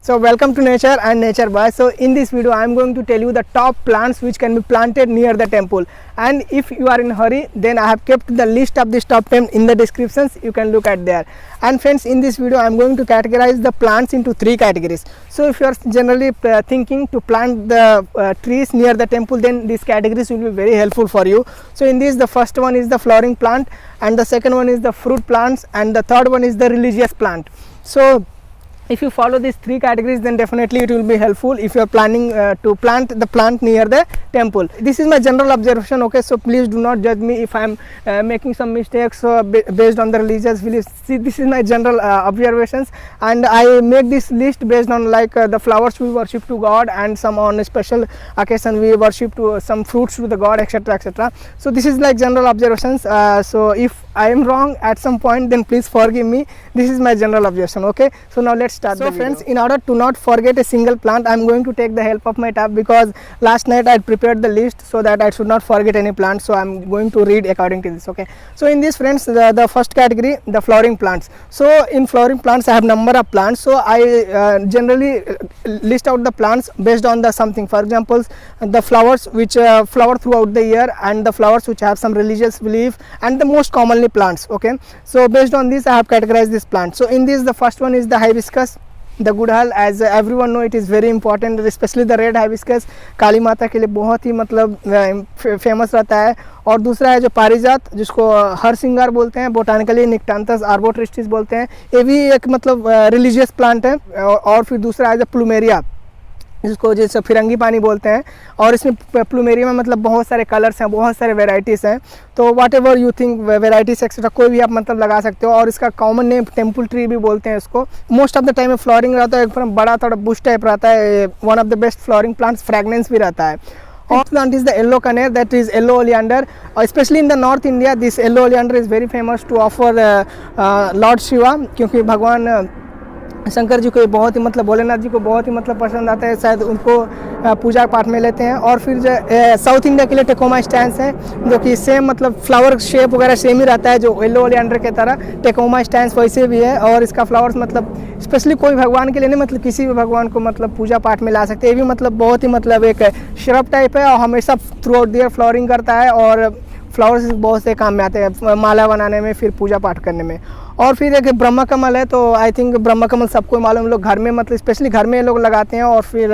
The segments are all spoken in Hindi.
So welcome to Nature and Nature Boy. So in this video I am going to tell you the top plants which can be planted near the temple, and if you are in a hurry then I have kept the list of this top 10 in the descriptions, you can look at there. And friends, in this video I am going to categorize the plants into 3 categories. So if you are generally thinking to plant the trees near the temple, then these categories will be very helpful for you. So in this, the first one is the flowering plant, and the second one is the fruit plants, and the third one is the religious plant. So if you follow these 3 categories, then definitely it will be helpful if you are planning to plant the plant near the temple. This is my general observation, okay? So please do not judge me if I am making some mistakes based on the religious beliefs. See, this is my general observations, and I make this list based on like the flowers we worship to God, and some on a special occasion we worship to some fruits to the God, etc, etc. So this is like general observations. So if I am wrong at some point, then please forgive me. This is my general observation, okay? So now let's start. So friends, in order to not forget a single plant, I am going to take the help of my tab, because last night I prepared the list so that I should not forget any plant. So I am going to read according to this, okay? So in this, friends, the first category, the flowering plants. So in flowering plants I have number of plants. So I generally list out the plants based on the something. For example, the flowers which flower throughout the year, and the flowers which have some religious belief, and the most commonly plants, okay? So based on this I have categorized this plant. So in this, the first one is the hibiscus, the गुड़हल. as everyone know, it is very important, especially the red hibiscus काली माता के लिए बहुत ही मतलब फेमस रहता है. और दूसरा है जो पारिजात, जिसको हर सिंगार बोलते हैं, बोटानिकली निक्टांथस आर्बोट्रिस्टिस बोलते हैं, ये भी एक मतलब रिलीजियस प्लांट है. और फिर दूसरा है जो प्लूमेरिया, जिसको जैसे फिरंगी पानी बोलते हैं, और इसमें प्लूमेरिया में मतलब बहुत सारे कलर्स हैं, बहुत सारे वेराइटीज़ हैं. तो whatever you think varieties etcetera कोई भी आप मतलब लगा सकते हो. और इसका कॉमन नेम टेम्पल ट्री भी बोलते हैं इसको. मोस्ट ऑफ द टाइम में फ्लॉरिंग रहता है, एकदम बड़ा थोड़ा बुश टाइप रहता है. One of the best flowering plants, fragrance भी रहता है. और plant is the yellow kaner, that is yellow oleander. Specially in the north India this yellow oleander is very famous to offer lord Shiva, क्योंकि भगवान शंकर जी को बहुत ही मतलब भोलेनाथ जी को बहुत ही मतलब पसंद आता है, शायद उनको पूजा पाठ में लेते हैं. और फिर जो साउथ इंडिया के लिए टेकोमा स्टैंस है, जो कि सेम मतलब फ्लावर शेप वगैरह सेम ही रहता है, जो येलो ओलियंडर के तरह टेकोमा स्टैंस वैसे भी है. और इसका फ्लावर्स मतलब स्पेशली कोई भगवान के लिए नहीं, मतलब किसी भी भगवान को मतलब पूजा पाठ में ला सकते हैं. ये भी मतलब बहुत ही मतलब एक श्रब टाइप है, और हमेशा through out the year flowering करता है, और फ्लावर्स बहुत से काम में आते हैं, माला बनाने में, फिर पूजा पाठ करने में. और फिर एक ब्रह्म कमल है. तो आई थिंक ब्रह्म कमल सबको मालूम, लोग घर में मतलब स्पेशली घर में लोग लगाते हैं, और फिर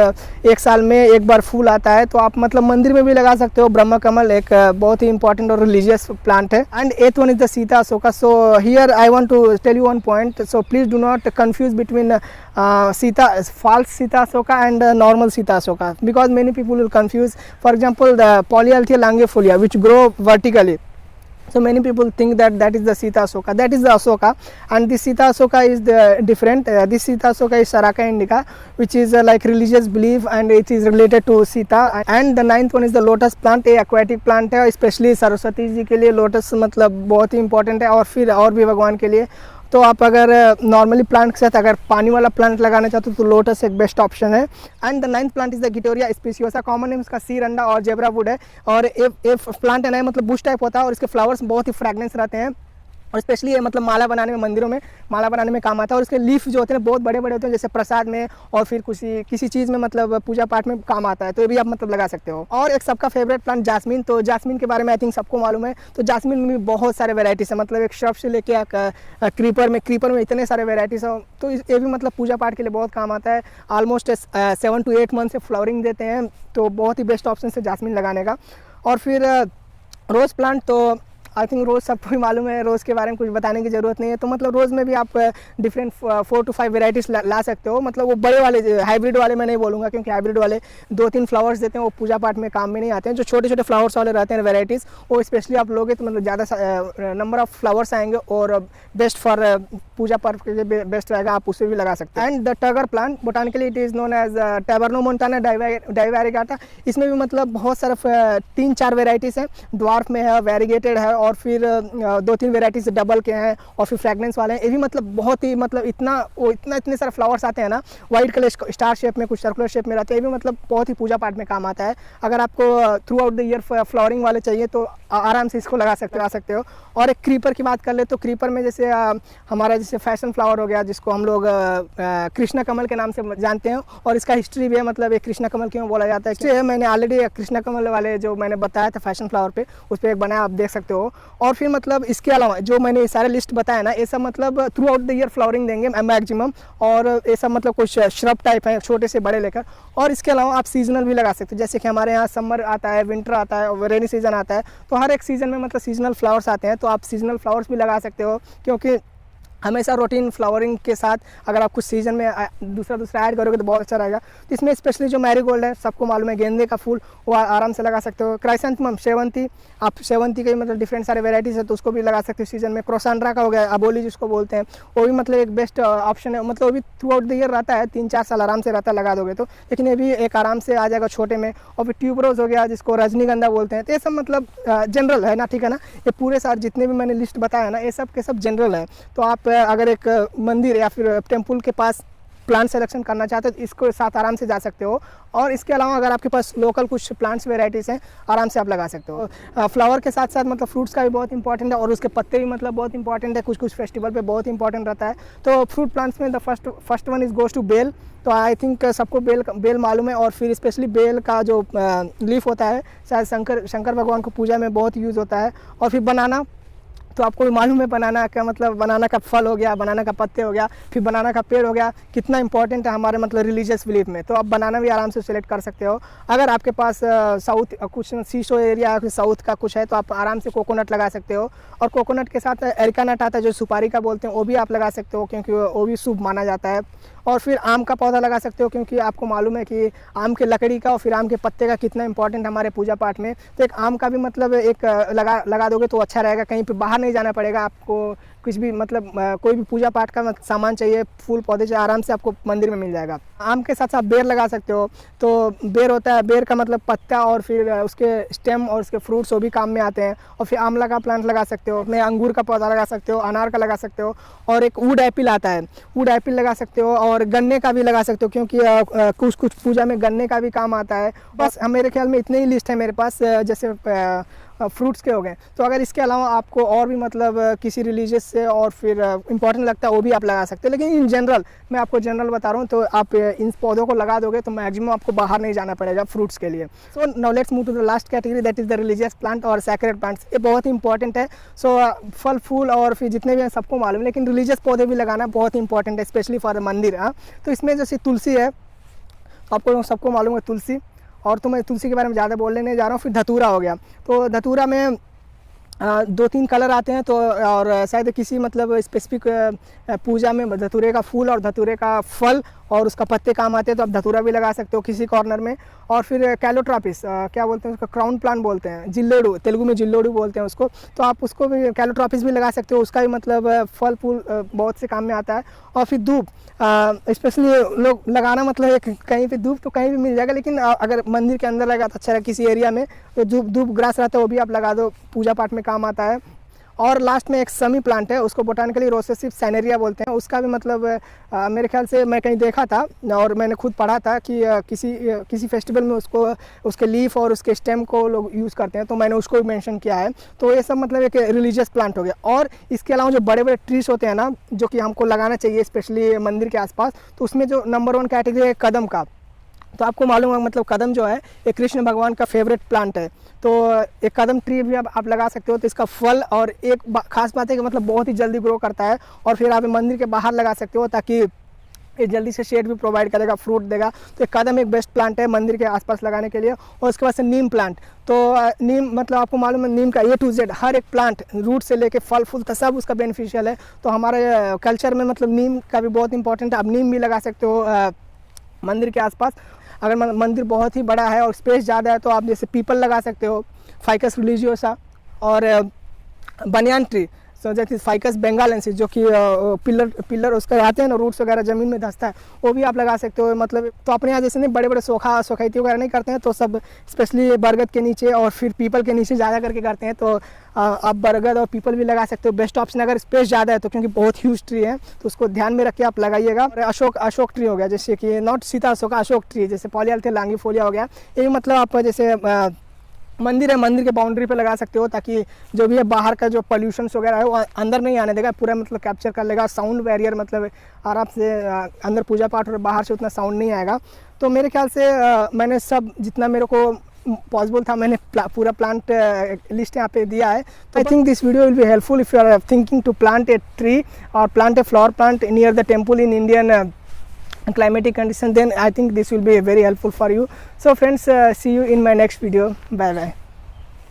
एक साल में एक बार फूल आता है. तो आप मतलब मंदिर में भी लगा सकते हो. ब्रह्म कमल एक बहुत ही इंपॉर्टेंट और रिलीजियस प्लांट है. And eighth one is the Sita Ashoka. So here I want to tell you one point. So please do not confuse between false Sita Asoka and normal Sita Asoka, because many people will confuse. For example, the Polyalthia longifolia, which grow vertically. So many people think that is the Sita Asoka. That is the Asoka, and this Sita Asoka is different. This Sita Asoka is Saraka indica, which is like religious belief, and it is related to Sita. And the ninth one is the lotus plant, a aquatic plant है, especially सरस्वती जी के लिए लोटस मतलब बहुत ही इंपॉर्टेंट है, और फिर और भी भगवान के लिए. तो आप अगर नॉर्मली प्लांट के साथ अगर पानी वाला प्लांट लगाना चाहते हो तो लोटस एक बेस्ट ऑप्शन है. And the ninth plant is the Gitoria speciosa. Common name इसका सीरंडा और जेब्रा वुड है. और ये प्लांट है ना, मतलब बुश टाइप होता है, और इसके फ्लावर्स बहुत ही फ्रेगनेंस रहते हैं, और स्पेशली ये मतलब माला बनाने में, मंदिरों में माला बनाने में काम आता है. और इसके लीफ जो होते हैं बहुत बड़े बड़े होते हैं, जैसे प्रसाद में और फिर किसी चीज़ में मतलब पूजा पाठ में काम आता है. तो ये भी आप मतलब लगा सकते हो. और एक सबका फेवरेट प्लांट जास्मीन. तो जास्मीन के बारे में आई थिंक सबको मालूम है. तो जास्मीन में भी बहुत सारे वेराइटीज़ है, मतलब एक श्रब से लेके क्रीपर में इतने सारे वेराइटीज़ हैं. तो ये भी मतलब पूजा पाठ के लिए बहुत काम आता है. ऑलमोस्ट 7 to 8 मंथ से फ्लावरिंग देते हैं, तो बहुत ही बेस्ट ऑप्शन है जास्मीन लगाने का. और फिर रोज़ प्लांट. तो आई थिंक रोज़ सबको ही मालूम है, रोज़ के बारे में कुछ बताने की ज़रूरत नहीं है. तो मतलब रोज़ में भी आप डिफरेंट 4 to 5 वेराइटीज़ ला सकते हो. मतलब वो बड़े वाले हाइब्रिड वाले मैं नहीं बोलूँगा, क्योंकि हाइब्रिड वाले 2-3 फ्लावर्स देते हैं, वो पूजा पाठ में काम में नहीं आते हैं. जो छोटे छोटे फ्लावर्स वाले रहते हैं वेराइटीज़, वो स्पेशली आप लोगे तो मतलब ज़्यादा नंबर ऑफ फ्लावर्स आएंगे, और बेस्ट फॉर पूजा पाठ के लिए बेस्ट रहेगा, आप उसे भी लगा सकते हैं. And the tagar plant, botanically it is known as Tabernaemontana divaricata. इसमें भी मतलब बहुत सारे 3-4 वेराइटीज़ हैं. ड्वार्फ में है, वेरीगेटेड है, और फिर 2-3 वेराइटीज डबल के हैं और फिर फ्रेगनेंस वाले हैं। ये भी मतलब बहुत ही मतलब इतने सारे फ्लावर्स आते हैं ना, वाइट कलर स्टार शेप में, कुछ सर्कुलर शेप में रहते हैं। ये भी मतलब बहुत ही पूजा पाठ में काम आता है। अगर आपको through out the year flowering वाले चाहिए तो आराम से इसको लगा सकते हो। और एक क्रीपर की बात कर ले तो क्रीपर में जैसे हमारा जैसे फैशन फ्लावर हो गया, जिसको हम लोग कृष्णा कमल के नाम से जानते हैं, और इसका हिस्ट्री भी है, मतलब एक कृष्णा कमल क्यों बोला जाता है। मैंने ऑलरेडी कृष्णा कमल वाले जो मैंने बताया था फैशन फ्लावर पे, उस पर एक बनाया, आप देख सकते हो। और फिर मतलब इसके अलावा जो मैंने सारे लिस्ट बताया ना, ये सब मतलब through out the year flowering देंगे मैक्सिमम, और ये सब मतलब कुछ श्रब टाइप है, छोटे से बड़े लेकर। और इसके अलावा आप सीजनल भी लगा सकते हो, जैसे कि हमारे यहाँ समर आता है, विंटर आता है और रेनी सीजन आता है, तो हर एक सीजन में मतलब सीजनल फ्लावर्स आते हैं, तो आप सीजनल फ्लावर्स भी लगा सकते हो। क्योंकि हमेशा रूटीन फ्लावरिंग के साथ अगर आप कुछ सीजन में दूसरा ऐड करोगे तो बहुत अच्छा रहेगा। तो इसमें स्पेशली जो मैरीगोल्ड है, सबको मालूम है, गेंदे का फूल, वो आराम से लगा सकते हो। क्राइसेंथेमम, शेवंती, आप शेवंती के मतलब डिफरेंट सारे वेराइटीज़ है, तो उसको भी लगा सकते हो सीजन में। क्रोसांड्रा का हो गया, अबोली जिसको बोलते हैं, वो भी मतलब एक बेस्ट ऑप्शन है। मतलब वो भी थ्रू आउट द ईयर रहता है, 3-4 साल आराम से रहता है, लगा दोगे तो। लेकिन ये भी एक आराम से आ जाएगा छोटे में। और फिर ट्यूबरोज हो गया, जिसको रजनीगंधा बोलते हैं। तो ये सब मतलब जनरल है ना, ठीक है ना। ये पूरे सारे जितने भी मैंने लिस्ट बताया ना, ये सब के सब जनरल है। तो आप अगर एक मंदिर या फिर टेम्पल के पास प्लांट सिलेक्शन करना चाहते हो तो इसको साथ आराम से जा सकते हो। और इसके अलावा अगर आपके पास लोकल कुछ प्लांट्स वेराइटीज़ हैं, आराम से आप लगा सकते हो। फ्लावर के साथ साथ मतलब फ्रूट्स का भी बहुत इंपॉर्टेंट है, और उसके पत्ते भी मतलब बहुत इंपॉर्टेंट है, कुछ फेस्टिवल पे बहुत इंपॉर्टेंट रहता है। तो फ्रूट प्लांट्स में the first one is goes to bel. तो आई थिंक सबको बेल मालूम है। और फिर स्पेशली बेल का जो लीफ होता है, शायद शंकर भगवान को पूजा में बहुत यूज़ होता है। और फिर बनाना, तो आपको भी मालूम है बनाना का मतलब, बनाना का फल हो गया, बनाना का पत्ते हो गया, फिर बनाना का पेड़ हो गया, कितना इंपॉर्टेंट है हमारे मतलब रिलीजियस बिलीफ में। तो आप बनाना भी आराम से सिलेक्ट कर सकते हो। अगर आपके पास साउथ कुछ सीशो एरिया फिर साउथ का कुछ है, तो आप आराम से कोकोनट लगा सकते हो। और कोकोनट के साथ एरिका नट आता है, जो सुपारी का बोलते हैं, वो भी आप लगा सकते हो, क्योंकि वो भी शुभ माना जाता है। और फिर आम का पौधा लगा सकते हो, क्योंकि आपको मालूम है कि आम के लकड़ी का और फिर आम के पत्ते का कितना इंपॉर्टेंट हमारे पूजा पाठ में। तो एक आम का भी मतलब एक लगा दोगे तो अच्छा रहेगा। कहीं पे बाहर नहीं जाना पड़ेगा आपको, कुछ भी मतलब कोई भी पूजा पाठ का सामान चाहिए, फूल पौधे चाहिए, आराम से आपको मंदिर में मिल जाएगा। आम के साथ साथ बेर लगा सकते हो। तो बेर होता है, बेर का मतलब पत्ता और फिर उसके स्टेम और उसके फ्रूट्स, वो भी काम में आते हैं। और फिर आंवला का प्लांट लगा सकते हो, अपने अंगूर का पौधा लगा सकते हो, अनार का लगा सकते हो। और एक वुड एप्पल आता है, वुड एप्पल लगा सकते हो। और गन्ने का भी लगा सकते हो, क्योंकि कुछ पूजा में गन्ने का भी काम आता है। बस मेरे ख्याल में इतने ही लिस्ट है मेरे पास, जैसे फ्रूट्स के हो गए। तो अगर इसके अलावा आपको और भी मतलब किसी रिलीजियस से और फिर इंपॉर्टेंट लगता है, वो भी आप लगा सकते हैं। लेकिन इन जनरल, मैं आपको जनरल बता रहा हूँ, तो आप इन पौधों को लगा दोगे तो मैक्सिमम आपको बाहर नहीं जाना पड़ेगा फ्रूट्स के लिए। So now let's move to the last category, that is the religious plant और सैक्रेड प्लांट्स। ये बहुत ही इंपॉर्टेंट है। सो फल फूल और फिर जितने भी हैं सबको मालूम है, लेकिन रिलीजियस पौधे भी लगाना बहुत इंपॉर्टेंट है, स्पेशली फॉर मंदिर। तो इसमें जैसे तुलसी है, आपको सबको मालूम है तुलसी। और तो मैं तुलसी के बारे में ज़्यादा बोलने नहीं जा रहा हूँ। फिर धतूरा हो गया। तो धतूरा में 2-3 कलर आते हैं। तो और शायद किसी मतलब स्पेसिफिक पूजा में धतूरे का फूल और धतूरे का फल और उसका पत्ते काम आते हैं, तो आप धतूरा भी लगा सकते हो किसी कॉर्नर में। और फिर कैलोट्रापिस, क्या बोलते हैं उसका, क्राउन प्लांट बोलते हैं, जिल्लोडू, तेलुगु में जिल्लोडू बोलते हैं उसको। तो आप उसको भी कैलोट्रापिस भी लगा सकते हो, उसका भी मतलब फल फूल बहुत से काम में आता है। और फिर धूप, स्पेशली लोग लगाना मतलब कहीं पे धूप तो कहीं भी मिल जाएगा, लेकिन अगर मंदिर के अंदर लगा तो अच्छा है, किसी एरिया में तो धूप ग्रास रहता है, वो भी आप लगा दो, पूजा पाठ में काम आता है। और लास्ट में एक समी प्लांट है, उसको बोटानिकली रोसेसिव सैनेरिया बोलते हैं। उसका भी मतलब मेरे ख्याल से मैं कहीं देखा था और मैंने खुद पढ़ा था कि किसी फेस्टिवल में उसको, उसके लीफ और उसके स्टेम को लोग यूज़ करते हैं, तो मैंने उसको भी मेंशन किया है। तो ये सब मतलब एक रिलीजियस प्लांट हो गया। और इसके अलावा जो बड़े बड़े ट्रीज होते हैं ना, जो कि हमको लगाना चाहिए स्पेशली मंदिर के आसपास, तो उसमें जो नंबर 1 कैटेगरी है कदम का। तो आपको मालूम है मतलब कदम जो है ये कृष्ण भगवान का फेवरेट प्लांट है। तो एक कदम ट्री भी आप लगा सकते हो। तो इसका फल और एक खास बात है कि मतलब बहुत ही जल्दी ग्रो करता है। और फिर आप मंदिर के बाहर लगा सकते हो, ताकि ये जल्दी से शेड भी प्रोवाइड करेगा, फ्रूट देगा। तो कदम एक बेस्ट प्लांट है मंदिर के आसपास लगाने के लिए। और उसके बाद से नीम प्लांट। तो नीम मतलब आपको मालूम है नीम का A to Z हर एक प्लांट, रूट से लेके फल फूल तक सब उसका बेनिफिशियल है। तो हमारे कल्चर में मतलब नीम का भी बहुत इंपॉर्टेंट है। आप नीम भी लगा सकते हो मंदिर के आसपास। अगर मंदिर बहुत ही बड़ा है और स्पेस ज़्यादा है, तो आप जैसे पीपल लगा सकते हो, फाइकस रिलीजियोसा, और banyan tree. So that is ficus benghalensis, जो कि पिलर उसका आते हैं ना, रूट्स वगैरह ज़मीन में धंसता है, वो भी आप लगा सकते हो। मतलब तो अपने यहाँ जैसे नहीं बड़े बड़े सोखाइती वगैरह नहीं करते हैं, तो सब स्पेशली बरगद के नीचे और फिर पीपल के नीचे ज़्यादा करके करते हैं। तो आप बरगद और पीपल भी लगा सकते हो, बेस्ट ऑप्शन अगर स्पेस ज़्यादा है तो, क्योंकि बहुत ह्यूज ट्री है तो उसको ध्यान में रख के आप लगाइएगा। अशोक ट्री हो गया, जैसे कि नॉट सीता अशोक, अशोक ट्री, जैसे पॉलीआल्थे लांगीफोलिया हो गया, ये भी मतलब आप जैसे मंदिर है, मंदिर के बाउंड्री पे लगा सकते हो, ताकि जो भी है बाहर का जो पोल्यूशन वगैरह है वो अंदर नहीं आने देगा, पूरा मतलब कैप्चर कर लेगा। साउंड बैरियर मतलब आराम से अंदर पूजा पाठ और बाहर से उतना साउंड नहीं आएगा। तो मेरे ख्याल से मैंने सब जितना मेरे को पॉसिबल था मैंने पूरा प्लांट लिस्ट यहाँ पे दिया है। तो I think this video will be helpful if you are thinking to plant a tree or plant a flower plant near the temple in Indian climatic condition, then I think this will be very helpful for you. So friends, see you in my next video. Bye bye.